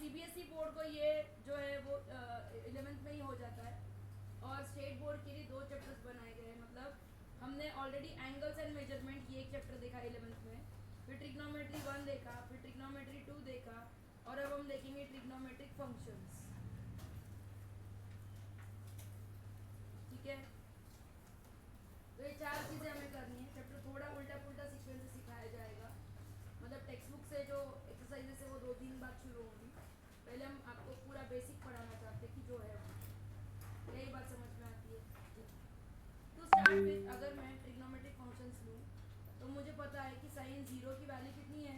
CBSE board को ये जो है वो 11th में ही हो जाता है, और स्टेट बोर्ड के लिए 2 चैप्टर्स बनाए गए हैं। मतलब हमने ऑलरेडी एंगल्स एंड मेजरमेंट ये एक चैप्टर देखा 11th में, फिर ट्रिग्नोमेट्री 1 देखा, फिर ट्रिग्नोमेट्री 2 देखा, और अब हम देखेंगे ट्रिग्नोमेट्रिक फंक्शंस। ठीक है, तो ये 4 चीज़ें हमें करनी है। चैप्टर थोड़ा उल्टा पुल्टा सीक्वेंस से सिखाया जाएगा, मतलब टेक्स्ट बुक से जो एक्सरसाइजेस है वो 2 दिन बाद शुरू होंगी। पहले हम आपको पूरा बेसिक पढ़ाना चाहते हैं कि जो है यही बात समझ में आती है। टू स्टार्ट विथ, अगर मैं ट्रिग्नोमेट्रिक फंक्शंस लूँ तो मुझे पता है कि साइन 0 की वैल्यू कितनी है,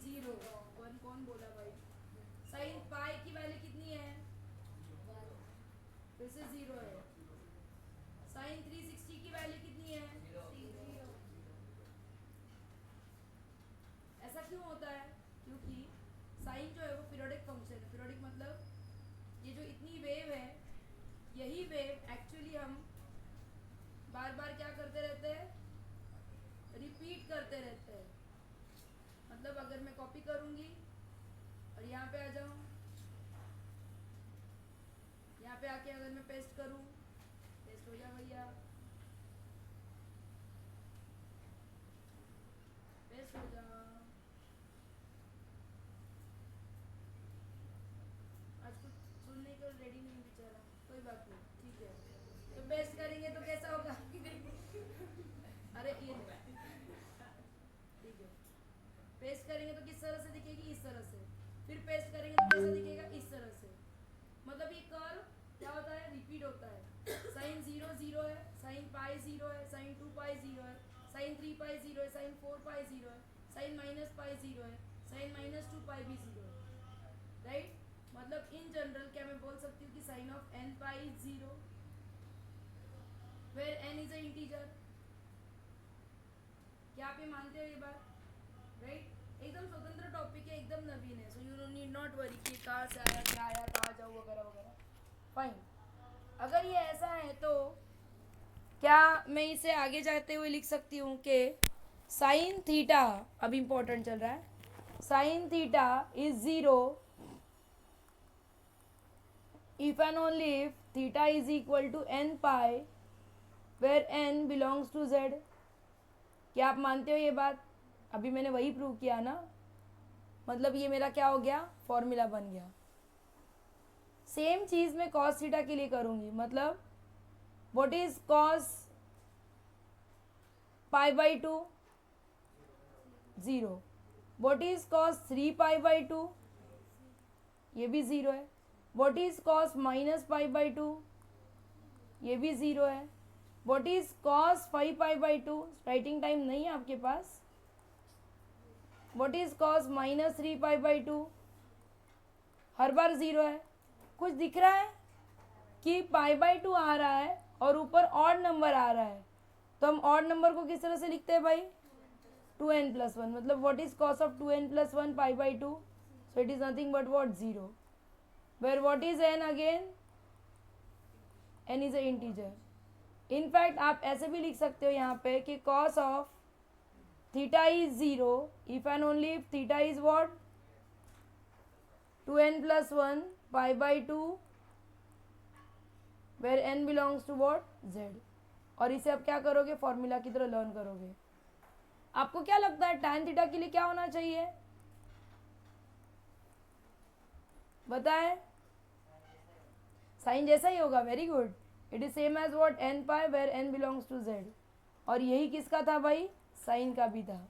0। 1 कौन बोला भाई? साइन पाई की वैल्यू कितनी है, फिर से 0 है। साइन 360 की वैल्यू कितनी है, 0। ऐसा क्यों होता है? क्योंकि साइन जो है वो पीरियोडिक फंक्शन है। पीरियोडिक मतलब ये जो इतनी वेव है, यही वेव एक्चुअली हम बार बार क्या करते रहते हैं, रिपीट करते रहते हैं। मतलब अगर मैं कॉपी करूंगी और यहाँ पे आ जाऊँ, यहाँ पे आके अगर मैं पेस्ट करूँ, पेस्ट हो जा भैया, पेस्ट हो जा। आज कुछ सुनने को रेडी नहीं बेचारा, कोई बात नहीं, ठीक है। तो पेस्ट करेंगे तो कैसा होगा? अरे ये ठीक है, पेस्ट करेंगे तो किस तरह से दिखेगी, इस तरह से। फिर पेस्ट करेंगे तो कैसा दिखेगा, इस तरह से। मतलब ये कर्व क्या होता है, रिपीट होता है। साइन 0 0 है, साइन पाई 0 है, साइन 2 पाई 0 है, साइन 3 पाई 0 है, साइन 4 पाई 0 है, साइन माइनस पाई 0 है, साइन माइनस 2 पाई भी 0 है। राइट, मतलब इन जनरल क्या मैं बोल सकती हूँ कि sine of n pi is 0, where n is a integer. क्या आप ये मानते हो ये बात? राइट, एकदम स्वतंत्र टॉपिक है, एकदम नवीन है, so you need not worry कि कहाँ से आया, क्या आया, कहाँ जाऊँ वगैरह वगैरह। फाइन, अगर ये ऐसा है तो क्या मैं इसे आगे जाते हुए लिख सकती हूँ कि साइन थीटा, अब इम्पोर्टेंट चल रहा है, sign theta is 0 if and only if theta is equal to n pi where n belongs to z। क्या आप मानते हो ये बात? अभी मैंने वही प्रूव किया ना, मतलब ये मेरा क्या हो गया, फॉर्मूला बन गया। सेम चीज़ मैं कॉस थीटा के लिए करूँगी, मतलब what is cos pi by 2, 0। What is cos 3 pi by 2, ये भी 0 है। What is cos minus pi by 2, ये भी 0 है। What is cos 5 pi by 2, writing time नहीं है आपके पास। What is cos minus 3 pi by 2, हर बार 0 है। कुछ दिख रहा है कि पाई बाई 2 आ रहा है और ऊपर ऑड नंबर आ रहा है, तो हम ऑड नंबर को किस तरह से लिखते हैं भाई, 2n प्लस 1। मतलब what is cos of 2n plus 1 pi by 2, so it is nothing but what, 0। Where what is n again, n is a integer. In fact आप ऐसे भी लिख सकते हो यहाँ पे कि cos of theta is 0 if and only if theta is what, 2n plus 1 pi by 2 where n belongs to what, z। और इसे आप क्या करोगे, फॉर्मूला की तरह लर्न करोगे। आपको क्या लगता है tan थीटा के लिए क्या होना चाहिए, बताए? साइन जैसा ही होगा, very good. It is same as what, n pi where n belongs to z। और यही किसका था भाई, साइन का भी था।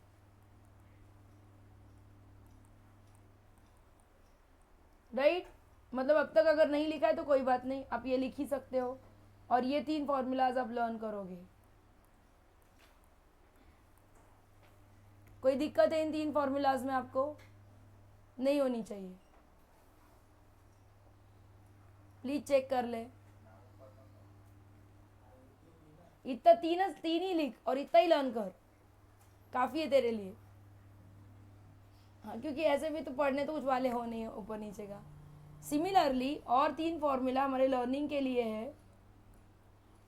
राइट, मतलब अब तक अगर नहीं लिखा है तो कोई बात नहीं, आप ये लिख ही सकते हो। और ये 3 फॉर्मूलाज आप लर्न करोगे। कोई दिक्कत है इन 3 फॉर्मूलाज में आपको? नहीं होनी चाहिए, प्लीज चेक कर ले। इतना 3 ही लिख और इतना ही लर्न कर, काफ़ी है तेरे लिए। हाँ, क्योंकि ऐसे भी तो पढ़ने तो कुछ वाले हो नहीं ऊपर नीचे का। सिमिलरली और 3 फॉर्मूला हमारे लर्निंग के लिए है,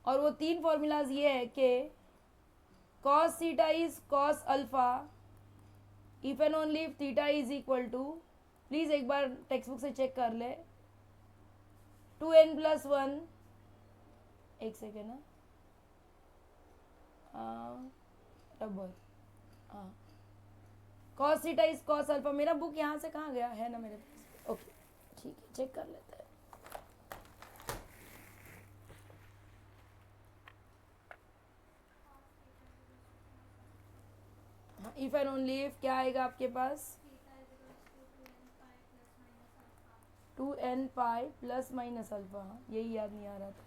और वो 3 फॉर्मूलाज ये है कि cos theta is cos alpha if and only if theta is equal to please एक बार टेक्स्ट बुक से चेक कर ले. 2n+1, एक सेकेंड ना, डबल, हाँ, cos theta is cos alpha. मेरा बुक यहाँ से कहाँ गया है ना मेरे पास. ओके ठीक है, चेक कर लेते हैं. हाँ, इफ एंड ओनली इफ क्या आएगा आपके पास? 2n pi plus minus alpha. यही याद नहीं आ रहा था.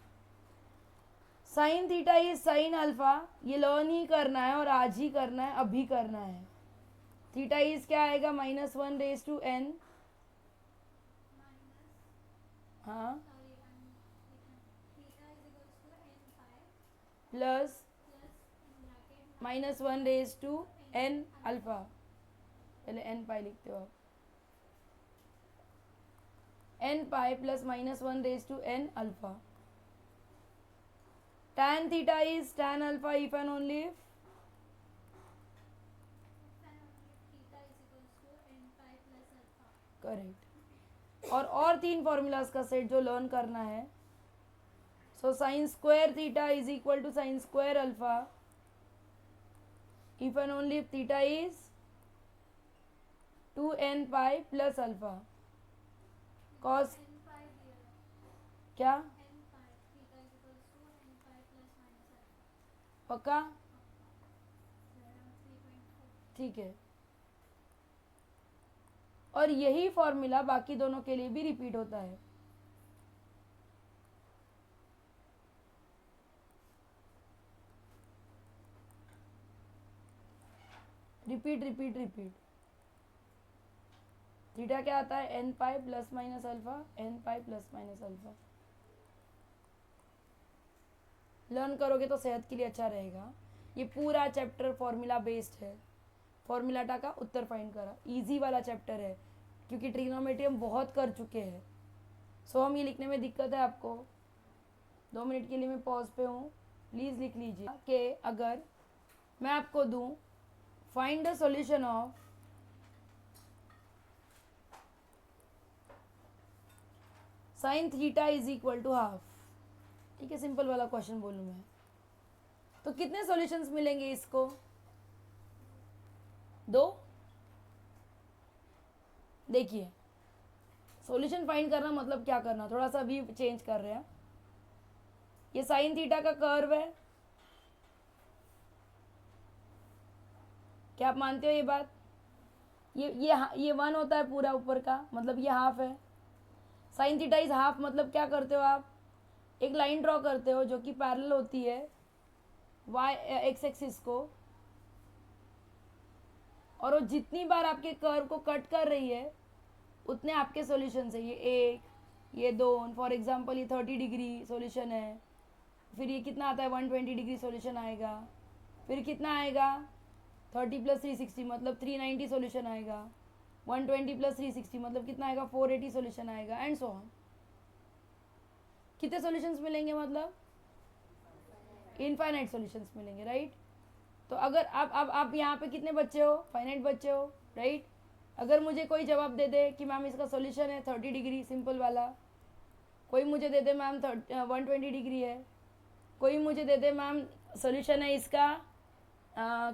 Sign theta is sine alpha. ये लर्न ही करना है और आज ही करना है, अभी करना है. थीटा इज क्या आएगा? -1/n. हाँ, प्लस -1/n अल्फा. पहले n पाई लिखते हो आप. n pi plus -1/n alpha. tan theta is tan alpha if and only if correct. और तीन फॉर्मूलाज का सेट जो लर्न करना है. So sine square theta is equal to sine square alpha if and only if theta is 2n pi plus alpha. cos क्या? पक्का? ठीक है. और यही फॉर्मूला बाकी दोनों के लिए भी रिपीट होता है. Repeat repeat repeat. थीटा क्या आता है? n pi plus minus alpha, n pi plus minus alpha. Learn करोगे तो सेहत के लिए अच्छा रहेगा. ये पूरा चैप्टर फॉर्मूला बेस्ड है. फॉर्मूलाटा का उत्तर फाइंड करा, इजी वाला चैप्टर है क्योंकि ट्रिग्नोमेट्री हम बहुत कर चुके हैं. सो हम ये लिखने में दिक्कत है आपको. 2 मिनट के लिए मैं पॉज पे हूँ, प्लीज़ लिख लीजिए कि अगर मैं आपको दूँ find the solution of sine theta is equal to half. ठीक है, सिंपल वाला क्वेश्चन बोलूँ मैं तो कितने सॉल्यूशंस मिलेंगे इसको? 2. देखिए, सॉल्यूशन फाइंड करना मतलब क्या करना, थोड़ा सा भी चेंज कर रहे हैं. ये साइन थीटा का कर्व है. क्या आप मानते हो ये बात? ये 1 होता है पूरा ऊपर का, मतलब ये हाफ है. साइन थीटा इज हाफ मतलब क्या करते हो आप? एक लाइन ड्रॉ करते हो जो कि पैरेलल होती है एक्स एक्सिस को, और वो जितनी बार आपके कर्व को कट कर रही है उतने आपके सॉल्यूशन है. ये 1, ये 2, फॉर एग्जांपल ये 30 डिग्री सॉल्यूशन है. फिर ये कितना आता है? 120 डिग्री सॉल्यूशन आएगा. फिर कितना आएगा? 30 + 360 मतलब 390 सॉल्यूशन आएगा. 120 + 360 मतलब कितना आएगा? 480 सॉल्यूशन आएगा, एंड सो ऑन. कितने सॉल्यूशंस मिलेंगे? मतलब इनफाइनाइट सॉल्यूशंस मिलेंगे, राइट. तो अगर आप यहाँ पे कितने बच्चे हो? फाइनाइट बच्चे हो, राइट. अगर मुझे कोई जवाब दे दे कि मैम इसका सॉल्यूशन है 30 डिग्री सिंपल वाला, कोई मुझे दे दे मैम 120 डिग्री है, कोई मुझे दे दे मैम सॉल्यूशन है इसका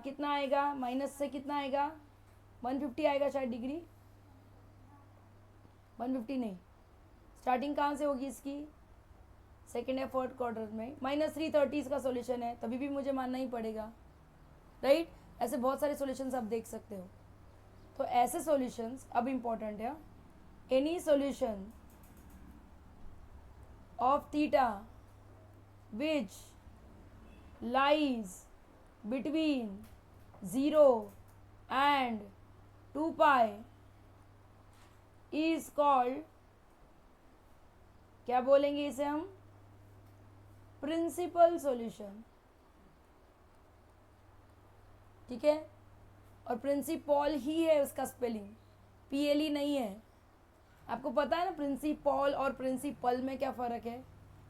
कितना आएगा? माइनस से कितना आएगा? 150 आएगा शायद डिग्री. 150 नहीं, स्टार्टिंग कहाँ से होगी इसकी? सेकेंड या फोर्थ क्वार्टर में. -330 इसका सॉल्यूशन है, तभी भी मुझे मानना ही पड़ेगा, राइट. ऐसे बहुत सारे सॉल्यूशंस आप देख सकते हो. तो ऐसे सॉल्यूशंस अब इम्पोर्टेंट है. Any solution of theta which lies between 0 and 2 pi is called, क्या बोलेंगे इसे हम? Principal solution. ठीक है. और प्रिंसिपल ही है उसका स्पेलिंग, PLE नहीं है. आपको पता है ना प्रिंसिपल और प्रिंसिपल में क्या फ़र्क है?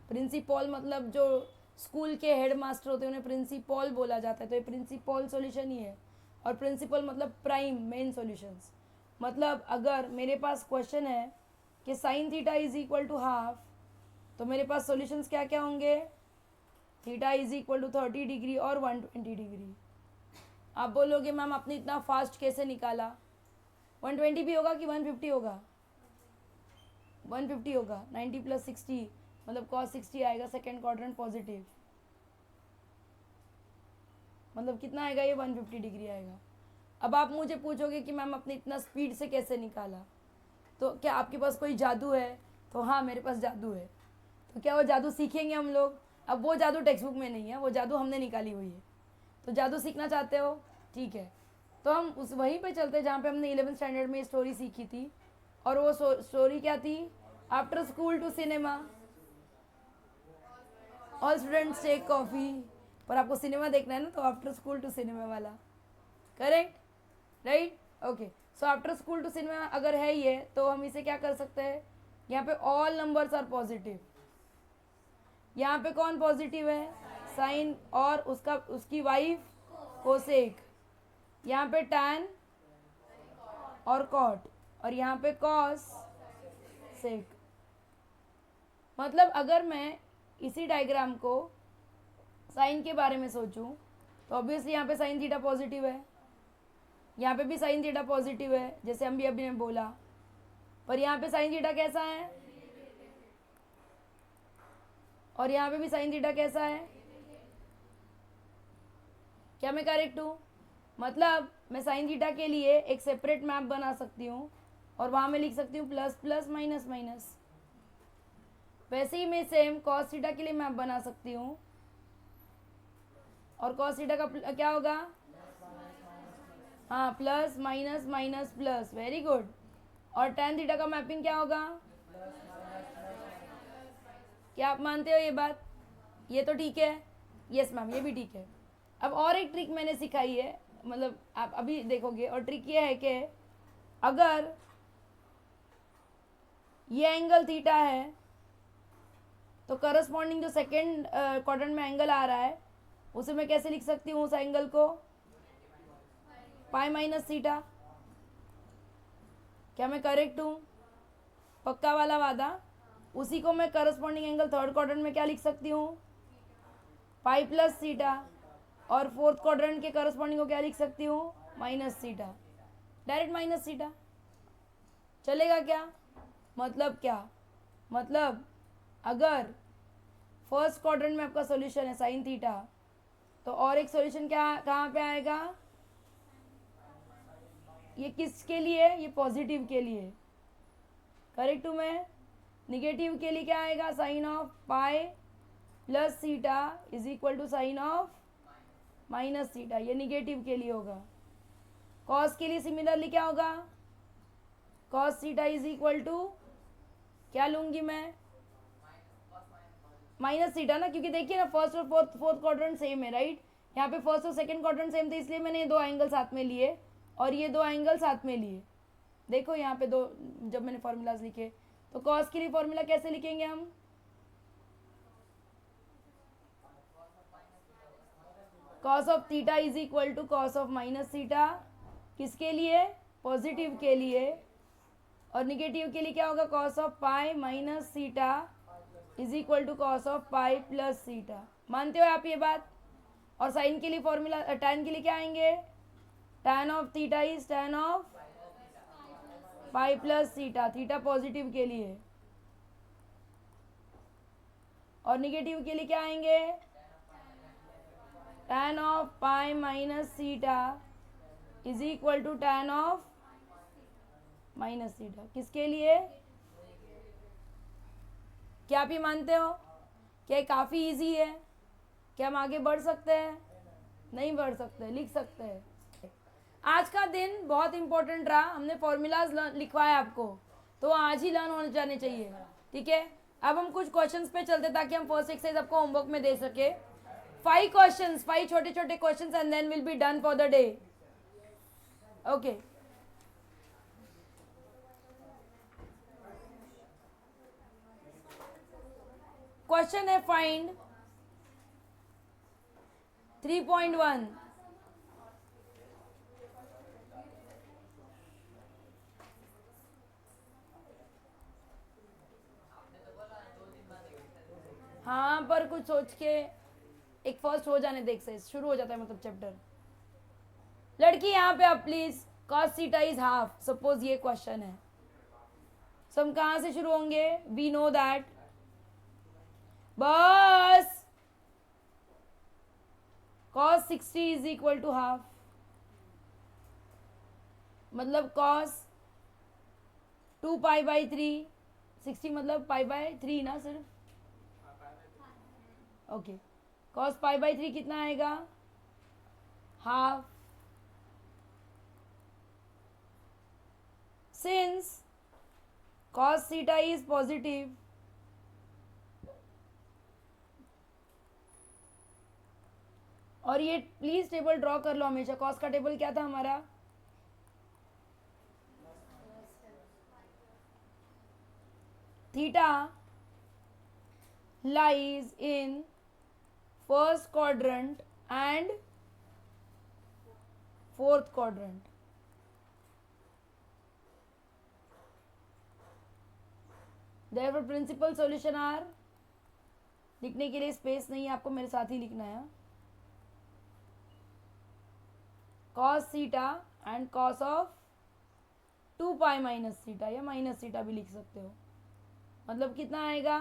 प्रिंसिपल मतलब जो स्कूल के हेड मास्टर होते हैं उन्हें प्रिंसिपल बोला जाता है, तो ये प्रिंसिपल सॉल्यूशन ही है. और प्रिंसिपल मतलब प्राइम, मेन सॉल्यूशंस. मतलब अगर मेरे पास क्वेश्चन है कि sine theta is equal to half, तो मेरे पास सॉल्यूशंस क्या क्या होंगे? Theta is equal to 30 degree और 120 डिग्री। आप बोलोगे मैम आपने इतना फास्ट कैसे निकाला? 120 भी होगा कि 150 होगा? 150 होगा। 90 + 60 मतलब cos 60 आएगा, सेकेंड क्वाड्रेंट पॉजिटिव, मतलब कितना आएगा ये? 150 डिग्री आएगा। अब आप मुझे पूछोगे कि मैम आपने इतना स्पीड से कैसे निकाला, तो क्या आपके पास कोई जादू है? तो हाँ, मेरे पास जादू है। तो क्या वो जादू सीखेंगे हम लोग? अब वो जादू टेक्स्ट बुक में नहीं है, वो जादू हमने निकाली हुई है। तो जादू सीखना चाहते हो? ठीक है, तो हम उस वहीं पे चलते हैं जहाँ पे हमने 11th स्टैंडर्ड में स्टोरी सीखी थी। और वो स्टोरी क्या थी? After school to cinema, all students take coffee. पर आपको सिनेमा देखना है ना, तो आफ्टर स्कूल टू सिनेमा वाला, correct? Right, okay. So after school to cinema अगर है ये, तो हम इसे क्या कर सकते हैं? यहाँ पे ऑल नंबर्स आर पॉजिटिव। यहाँ पे कौन पॉजिटिव है? साइन और उसकी वाइफ कोसेक। यहाँ पे टैन और कॉट, और यहाँ पे कॉस सेक। मतलब अगर मैं इसी डायग्राम को साइन के बारे में सोचूं, तो ऑब्वियसली यहाँ पे साइन थीटा पॉजिटिव है, यहाँ पे भी साइन थीटा पॉजिटिव है, जैसे हम भी अभी ने बोला। पर यहाँ पे साइन थीटा कैसा है? और यहाँ पे भी साइन थीटा कैसा है? क्या मैं करेक्ट हूँ? मतलब मैं साइन थीटा के लिए एक सेपरेट मैप बना सकती हूँ, और वहाँ मैं लिख सकती हूँ प्लस प्लस माइनस माइनस। वैसे ही मैं सेम कॉस थीटा के लिए मैप बना सकती हूँ, और कॉस थीटा का क्या होगा? हाँ, plus minus minus plus, very good. और टेन थीटा का मैपिंग क्या होगा? क्या आप मानते हो ये बात? ये तो ठीक है। यस मैम, ये भी ठीक है। अब और एक ट्रिक मैंने सिखाई है, मतलब आप अभी देखोगे। और ट्रिक ये है कि अगर ये एंगल थीटा है, तो करस्पॉन्डिंग जो सेकेंड क्वाड्रेंट में एंगल आ रहा है, उसे मैं कैसे लिख सकती हूँ? उस एंगल को पाई माइनस थीटा। क्या मैं करेक्ट हूँ? पक्का वाला वादा। उसी को मैं करस्पॉन्डिंग एंगल थर्ड क्वाड्रेंट में क्या लिख सकती हूँ? पाई प्लस थीटा। और फोर्थ क्वाड्रेंट के करस्पॉन्डिंग को क्या लिख सकती हूँ? Minus theta, direct minus theta. चलेगा क्या? मतलब क्या? मतलब अगर फर्स्ट क्वाड्रेंट में आपका सॉल्यूशन है साइन थीटा, तो और एक सॉल्यूशन क्या कहाँ पे आएगा? ये किसके लिए? ये पॉजिटिव के लिए, करेक्ट हूँ मैं? निगेटिव के लिए क्या आएगा? Sine of pi plus theta is equal to sine of minus theta, ये निगेटिव के लिए होगा। कॉस के लिए सिमिलरली क्या होगा? Cos theta is equal to क्या लूँगी मैं? माइनस थीटा ना, क्योंकि देखिए ना, फर्स्ट और फोर्थ क्वाड्रेंट सेम है, राइट? यहाँ पे फर्स्ट और सेकंड क्वाड्रेंट सेम थे, इसलिए मैंने ये दो एंगल साथ में लिए और ये दो एंगल साथ में लिए। देखो यहाँ पे दो, जब मैंने फॉर्मूलाज लिखे, तो कॉस के लिए फॉर्मूला कैसे लिखेंगे हम? Cos of theta is equal to cos of minus theta. किसके लिए? पॉजिटिव के लिए। और निगेटिव के लिए क्या होगा? Cos of pi minus theta is equal to cos of pi plus theta. मानते हो आप ये बात? और साइन के लिए फॉर्मूला, टैन के लिए क्या आएंगे? Tan of theta is tan of pi plus theta, theta positive के लिए। और निगेटिव के लिए क्या आएंगे? Tan of pi minus theta is equal to tan of minus theta. किसके लिए? क्या आप ये मानते हो? क्या ये काफ़ी इजी है? क्या हम आगे बढ़ सकते हैं? नहीं बढ़ सकते, लिख सकते हैं। आज का दिन बहुत इंपॉर्टेंट रहा, हमने फॉर्मूलाज लिखवाए आपको, तो आज ही लर्न हो जाने चाहिए, ठीक है? अब हम कुछ क्वेश्चंस पे चलते ताकि हम फर्स्ट एक्सरसाइज आपको होमवर्क में दे सके। 5 क्वेश्चंस, 5 छोटे छोटे questions, and then will be done for the day. Okay, question है फाइंड 3.1 हाँ पर कुछ सोच के एक फर्स्ट हो जाने दे, एक्सरसाइज शुरू हो जाता है मतलब चैप्टर। लड़की यहाँ पे आप please, cos theta is half, suppose ये क्वेश्चन है, सो हम कहाँ से शुरू होंगे? वी नो दैट, बस cos 60 is equal to half, मतलब cos 2 पाई बाई 3, 60 मतलब पाई बाई 3 ना सिर्फ, ओके। cos पाई बाई 3 कितना आएगा? Half. Since cos theta is positive, और ये प्लीज टेबल ड्रॉ कर लो हमेशा। cos का टेबल क्या था हमारा? Theta lies in first quadrant and fourth quadrant. Therefore principal solution are, लिखने के लिए स्पेस नहीं है, आपको मेरे साथ ही लिखना है, cos theta and cos of 2 pi minus theta, या माइनस थीटा भी लिख सकते हो, मतलब कितना आएगा?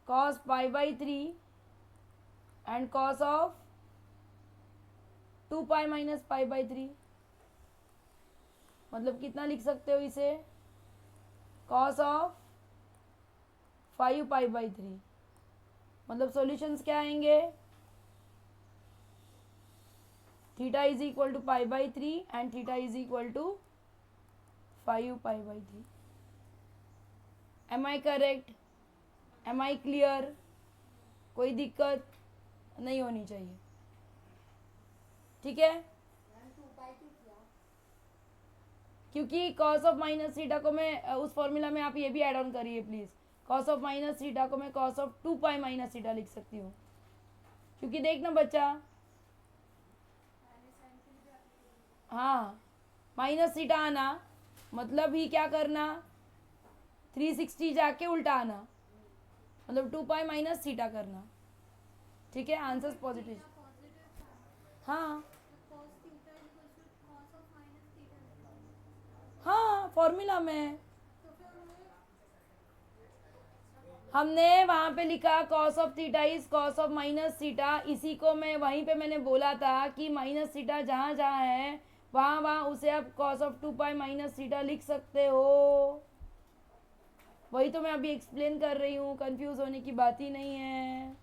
cos pi by 3 and cos of 2 pi minus pi by 3, मतलब कितना लिख सकते हो इसे? cos ऑफ 5 पाई बाई 3, मतलब सॉल्यूशंस क्या आएंगे? Theta is equal to pi by 3 and theta is equal to 5 pi by 3। Am I correct? Am I clear? कोई दिक्कत नहीं होनी चाहिए, ठीक है? क्योंकि cos ऑफ माइनस थीटा को मैं उस फॉर्मूला में, आप ये भी ऐड ऑन करिए please, cos of minus theta को मैं cos of 2 pi minus theta लिख सकती हूँ, क्योंकि देखना बच्चा, हाँ माइनस थीटा आना मतलब ही क्या करना? 360 जाके उल्टा आना, मतलब 2 पाई माइनस थीटा करना, ठीक है? आंसर्स पॉजिटिव, हाँ हाँ फॉर्मूला में हमने वहाँ पे लिखा cos of theta is cos of minus theta, इसी को मैं वहीं पे मैंने बोला था कि माइनस थीटा जहाँ जहाँ है वहाँ वहाँ उसे आप cos of 2 pi minus theta लिख सकते हो, वही तो मैं अभी एक्सप्लेन कर रही हूँ, कंफ्यूज होने की बात ही नहीं है।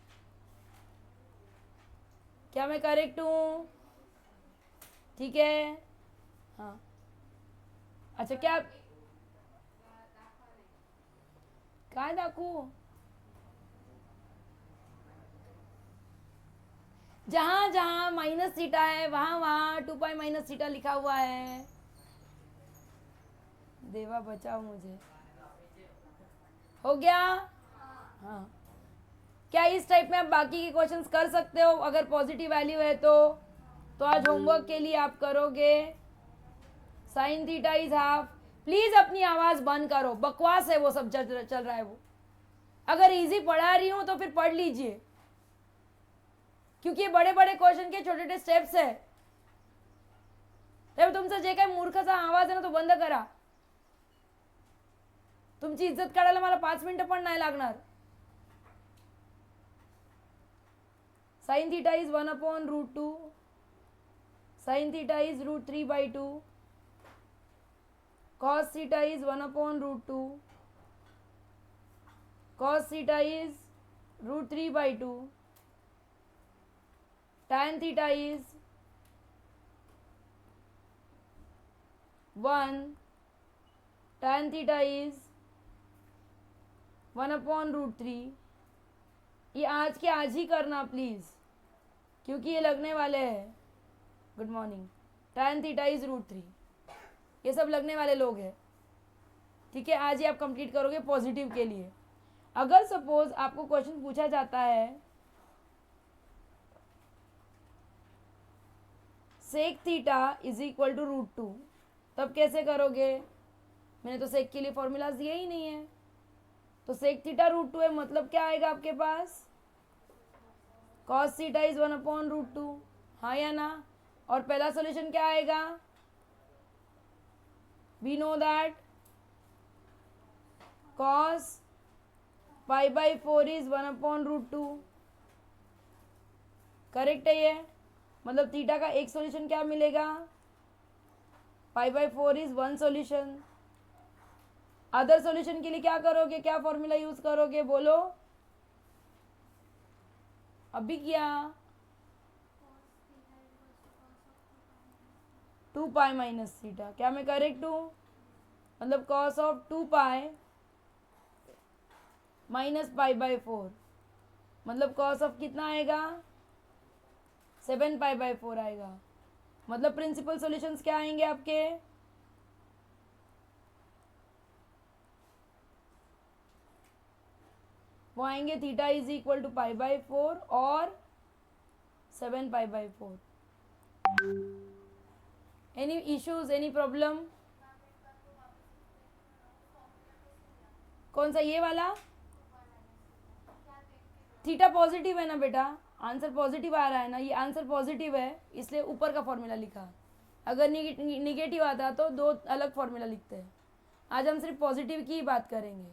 क्या मैं करेक्ट हूँ? ठीक है, हाँ अच्छा। क्या काय दाखवू? जहां जहां माइनस थीटा है वहां वहां 2 पाई माइनस थीटा लिखा हुआ है। देवा बचाओ मुझे, हो गया? हाँ, क्या इस टाइप में आप बाकी के क्वेश्चंस कर सकते हो अगर पॉजिटिव वैल्यू है तो आज होमवर्क के लिए आप करोगे sign theta is half. Please अपनी आवाज बंद करो, बकवास है वो सब चल रहा है वो। अगर इजी पढ़ा रही हूं तो फिर पढ़ लीजिए, क्योंकि ये बड़े बड़े क्वेश्चन के छोटे छोटे स्टेप्स है। तुमचं जे काही मूर्खाचा आवाज आहे ना तो बंद करा। तुमची इज्जत काढायला मला 5 मिनिटं पण नाही लागणार। Sign theta is 1/√2, sign theta is √3/2, cos theta is 1/√2, cos theta is √3/2, tan theta is 1, tan theta is 1/√3। ये आज के आज ही करना प्लीज, क्योंकि ये लगने वाले हैं। Good morning. tan theta is √3, ये सब लगने वाले लोग हैं, ठीक है? आज ही आप कंप्लीट करोगे पॉजिटिव के लिए। अगर सपोज आपको क्वेश्चन पूछा जाता है sec theta is equal to √2, तब कैसे करोगे? मैंने तो सेक के लिए फॉर्मूलाज दिए ही नहीं है। तो सेक थीटा रूट 2 है, मतलब क्या आएगा आपके पास, कॉस थीटा इज 1/√2, हाँ या ना। और पहला सॉल्यूशन क्या आएगा, we know that cos π/4 is 1/√2, correct है ये। मतलब थीटा का एक सॉल्यूशन क्या मिलेगा, π/4 is one solution. Other solution के लिए क्या करोगे, क्या फॉर्मूला यूज करोगे, बोलो अभी क्या, 2π माइनस थीटा, क्या मैं करेक्ट हूँ, मतलब cos ऑफ 2π माइनस π/4, मतलब cos ऑफ कितना आएगा, 7π/4 आएगा। मतलब प्रिंसिपल सॉल्यूशंस क्या आएंगे आपके, वो आएंगे थीटा इज इक्वल टू π/4 और 7π/4। एनी इश्यूज, एनी प्रॉब्लम, कौन सा ये वाला, थीटा पॉजिटिव है ना बेटा, आंसर पॉजिटिव आ रहा है ना, ये आंसर पॉजिटिव है इसलिए ऊपर का फॉर्मूला लिखा। अगर निगेटिव आता तो दो अलग फॉर्मूला लिखते हैं। आज हम सिर्फ पॉजिटिव की ही बात करेंगे,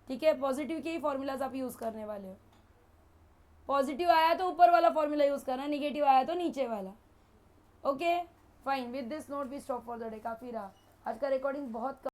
ठीक है, पॉजिटिव के ही फॉर्मूलाज आप यूज़ करने वाले हो। पॉजिटिव आया तो ऊपर वाला फॉर्मूला यूज़ करना, निगेटिव आया तो नीचे वाला। Okay fine, with this note we stop for the day. काफ़ी रहा आज का रिकॉर्डिंग, बहुत